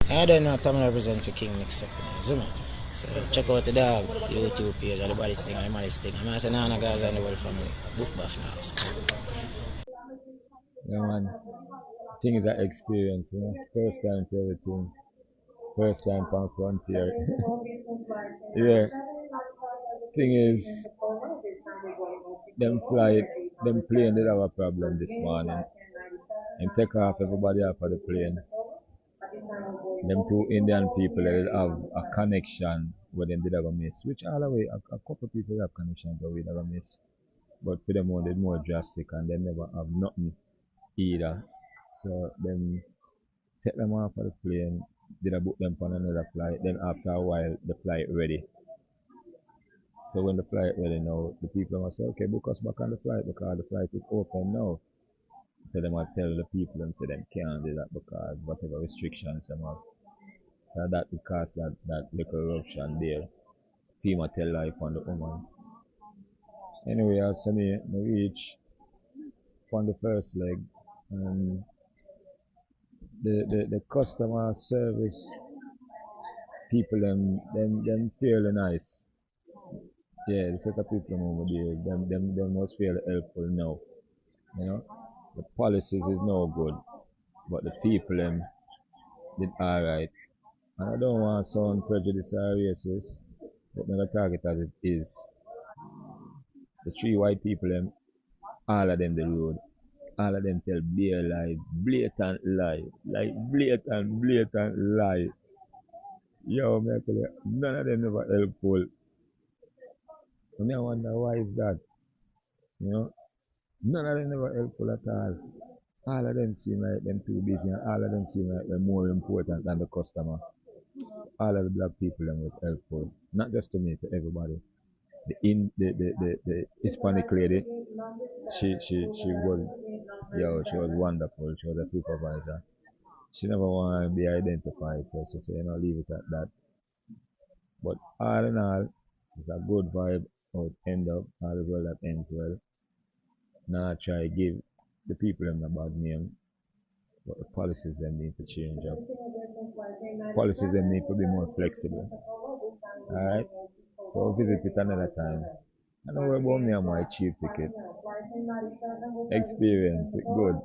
I don't know Tom represent for King Mix Up, you know, so check out the dog YouTube page or the body thing or the money thing. I'm saying Nana guys and the whole family. Boof buff now. Yeah, man. Thing is that experience, First time for everything. First time on frontier. Yeah. Thing is, them flight, them plane did have a problem this morning. And take off everybody off of the plane. Them two Indian people they did have a connection where them did have a miss. Which all the way a couple people have connection but we never miss. But for them one they more drastic and they never have nothing either. So them take them off of the plane, did I book them on another flight, then after a while the flight ready. So when the flight ready now, the people must say, okay, book us back on the flight because the flight is open now. So they might tell the people and say them can't do that because whatever restrictions them have. So that will cause that little eruption there. FEMA tell life on the woman. Anyway, as for me, I reach on the first leg and the customer service people them fairly nice. Yeah, the set of people over there, them must feel helpful now. You know, the policies is no good, but the people them did alright. And I don't want to sound prejudice or racist, but never target as it is. The three white people them, all of them the road. All of them tell bare lie, blatant lie, like blatant lie. Yo, me I tell you, none of them never helpful. And I wonder why is that, you know? None of them never helpful at all. All of them seem like them too busy and all of them seem like they're more important than the customer. All of the black people them was helpful. Not just to me, to everybody. The Hispanic lady, she was she was wonderful. She was a supervisor. She never wanted to be identified, so she said, leave it at that. But all in all, it's a good vibe how it end up, all is well that ends well. Now I try give the people them a bad name, but the policies them need to change up. Policies them need to be more flexible. Alright? So visit it another time. I don't worry about me and my cheap ticket. Experience, good.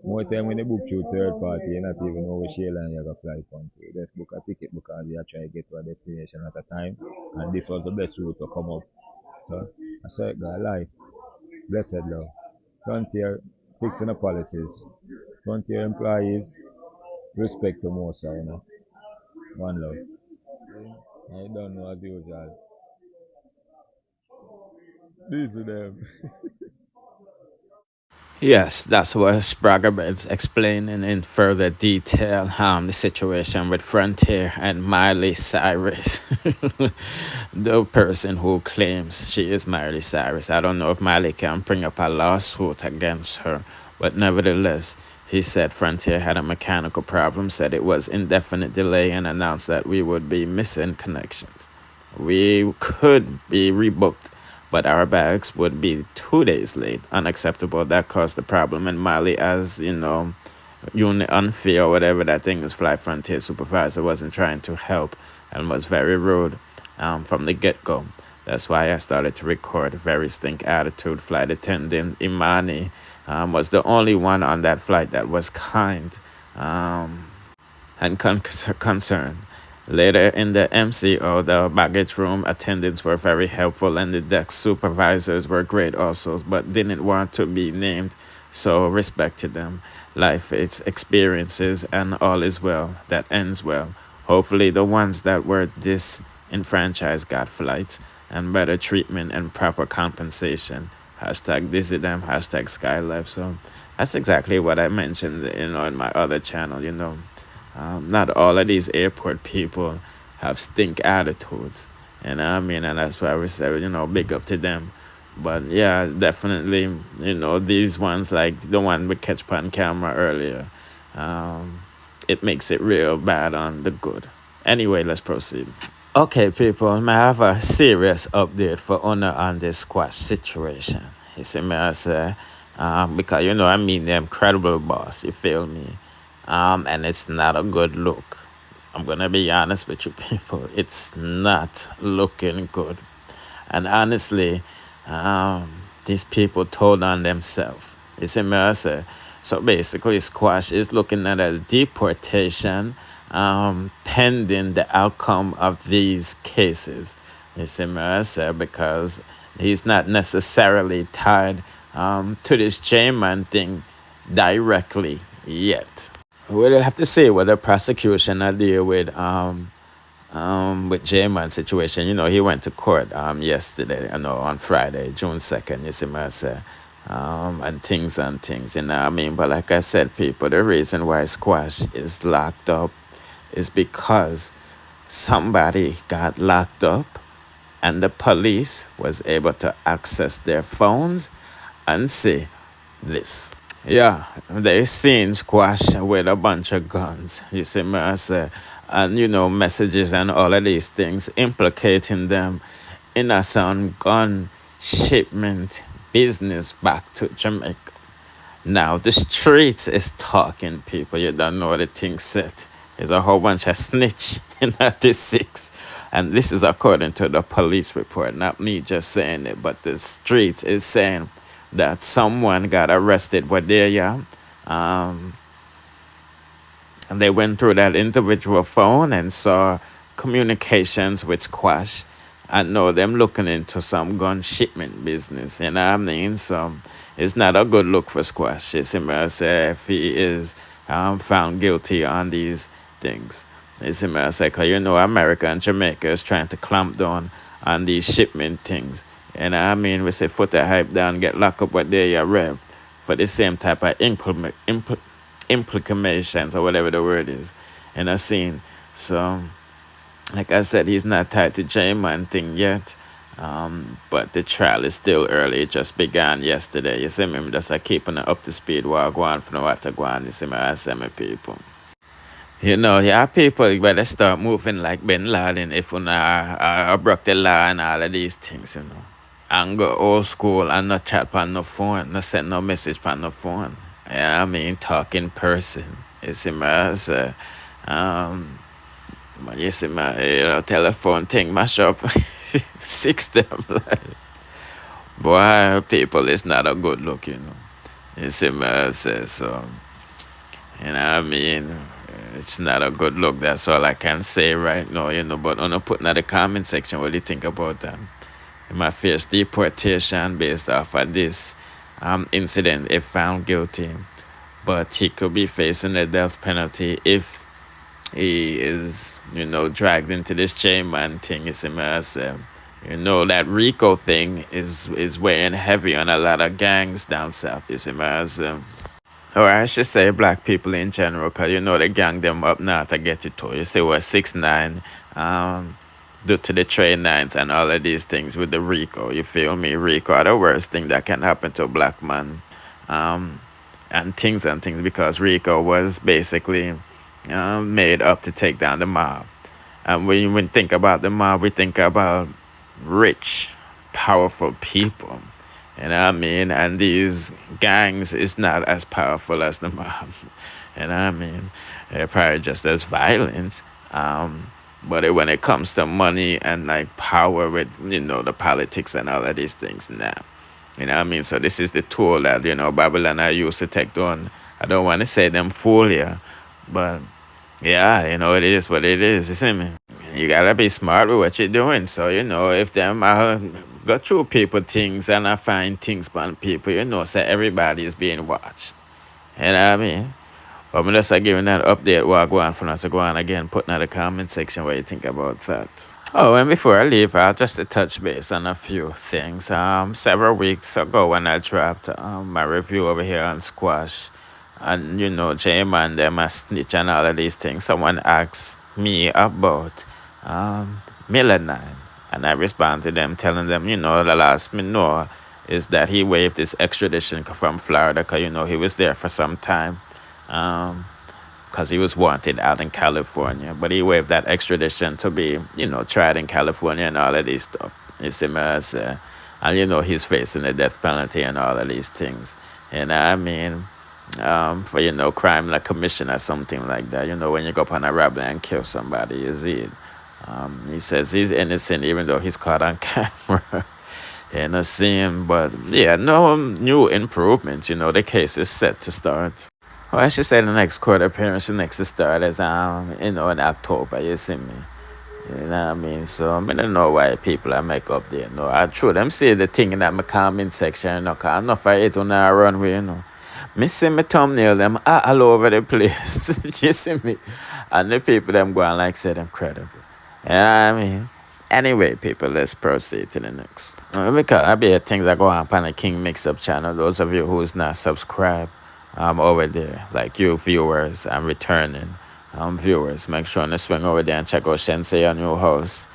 More time when you book through third party, you not even know which airline you're going to fly from to. Just book a ticket because you are trying to get to a destination at a time. And this was the best route to come up. So, I said, God, life. Blessed love. Frontier, fixing the policies. Frontier employees, respect to most, One love. I don't know as usual. These are them. Yes, that's what Spragga is explaining in further detail the situation with Frontier and Miley Cyrus, the person who claims she is Miley Cyrus. I don't know if Miley can bring up a lawsuit against her, but nevertheless, he said Frontier had a mechanical problem, said it was indefinite delay, and announced that we would be missing connections. We could be rebooked, but our bags would be 2 days late. Unacceptable. That caused the problem. And Myley, as unit unfair or whatever that thing is, Fly Frontier supervisor wasn't trying to help and was very rude from the get go. That's why I started to record. Very stink attitude. Flight attendant Imani was the only one on that flight that was kind and concerned. Later in the MCO, the baggage room attendants were very helpful and the deck supervisors were great also, but didn't want to be named, so respected them. Life, its experiences, and all is well. That ends well. Hopefully the ones that were disenfranchised got flights and better treatment and proper compensation. Hashtag dizzy them, hashtag skylife. So that's exactly what I mentioned, in my other channel, not all of these airport people have stink attitudes. And I mean, and that's why we say, big up to them. But yeah, definitely, these ones, like the one we catch on camera earlier, it makes it real bad on the good. Anyway, let's proceed. Okay, people, I have a serious update for Honor on this squash situation. You see me, I say, because, I mean, the incredible boss, you feel me? and it's not a good look. I'm gonna be honest with you people. It's not looking good. And honestly, these people told on themselves. You see me, I say? So basically, Squash is looking at a deportation pending the outcome of these cases. You see me, I say? Because he's not necessarily tied to this J-Man thing directly yet. We'll have to see what the prosecution are deal with J-Man situation. He went to court yesterday, on Friday, June 2nd, you see me I say, and things, you know what I mean? But like I said, people, the reason why Squash is locked up is because somebody got locked up and the police was able to access their phones and see this. Yeah, they seen Squash with a bunch of guns, you see me I say, and messages and all of these things implicating them in some gun shipment business back to Jamaica. Now the streets is talking, people. You don't know the thing said. There's a whole bunch of snitch in 96. And this is according to the police report, not me just saying it, but the streets is saying that someone got arrested with there, and they went through that individual phone and saw communications with Squash and know them looking into some gun shipment business, you know what I mean? So it's not a good look for Squash. It's him say if he is found guilty on these things. It's him say, because America and Jamaica is trying to clamp down on these shipment things. You know what I mean? We say put the hype down, get locked up with their rev for the same type of implications or whatever the word is in a scene. So, like I said, he's not tied to J-Man thing yet. But the trial is still early. It just began yesterday. You see me? I'm just keeping it up to speed while I go on from what I go on. You see me? I say, my people. People better start moving like Bin Laden if you broke the law and all of these things. And go old school and not chat on no phone, not send no message on no phone. Yeah, I mean, talk in person. You see me? I say, but you see my telephone thing mash up. Six them like, boy, people, it's not a good look. You see me? I say, so, you know what I mean? It's not a good look. That's all I can say right now. But I'm gonna put in the comment section what do you think about that. He might face deportation based off of this incident if found guilty. But he could be facing the death penalty if he is, dragged into this J-Man thing. You see me? I say, that Rico thing is weighing heavy on a lot of gangs down south. You see me? I say, or I should say black people in general, because they gang them up north to get it to. You see what 6ix9ine do to the train nines and all of these things with the Rico. You feel me? Rico are the worst thing that can happen to a black man. And things because Rico was basically made up to take down the mob. And when we think about the mob, we think about rich, powerful people. You know what I mean? And these gangs is not as powerful as the mob. You know what I mean? They're probably just as violent. But when it comes to money and like power with, the politics and all of these things, nah. You know what I mean? So this is the tool that, Babylon I used to take down. I don't want to say them fool you, but yeah, it is what it is. You see me? You gotta be smart with what you're doing. So, if them go through people things and I find things on people, so everybody is being watched. You know what I mean? But I'm just giving that update while I go on for now to go on again, put in the comment section what you think about that. Oh, and before I leave, I'll just to touch base on a few things. Several weeks ago when I dropped my review over here on Squash, and J-Man, them a snitch and all of these things, someone asked me about Myley, and I responded to them telling them, the last me know is that he waived his extradition from Florida because, he was there for some time because he was wanted out in California. But he waived that extradition to be, tried in California and all of these stuff. You see me? And, he's facing the death penalty and all of these things. You know what I mean? for crime like commission or something like that. When you go up on a robbery and kill somebody, you see it. He says he's innocent even though he's caught on camera. Innocent, but yeah, no new improvements. The case is set to start. Well, I should say the next court appearance, the next to start is in October. You see me. You know what I mean? So I don't know why people are make up there. No, I true them say the thing in that my comment section, cause enough of it on our runway. Me see my thumbnail them all over the place. You see me? And the people them going like say them credible. You know what I mean? Anyway, people, let's proceed to the next. Because I be things that go on the King Mix Up channel. Those of you who's not subscribed, over there, like you viewers and returning viewers, make sure to swing over there and check out Sensei, our new host.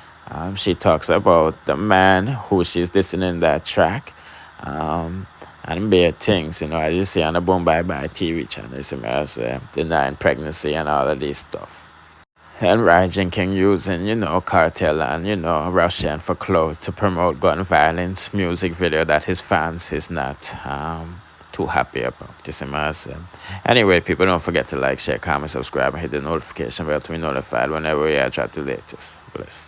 She talks about the man who she's listening that track. And bad things, I just see on the Boom Bye Bye TV channel, you see me, as denying pregnancy and all of this stuff. And Ryan King using, cartel and, Russian for clothes to promote gun violence music video that his fans is not too happy about. You see me, anyway, people, don't forget to like, share, comment, subscribe, and hit the notification bell to be notified whenever we drop the latest. Bless.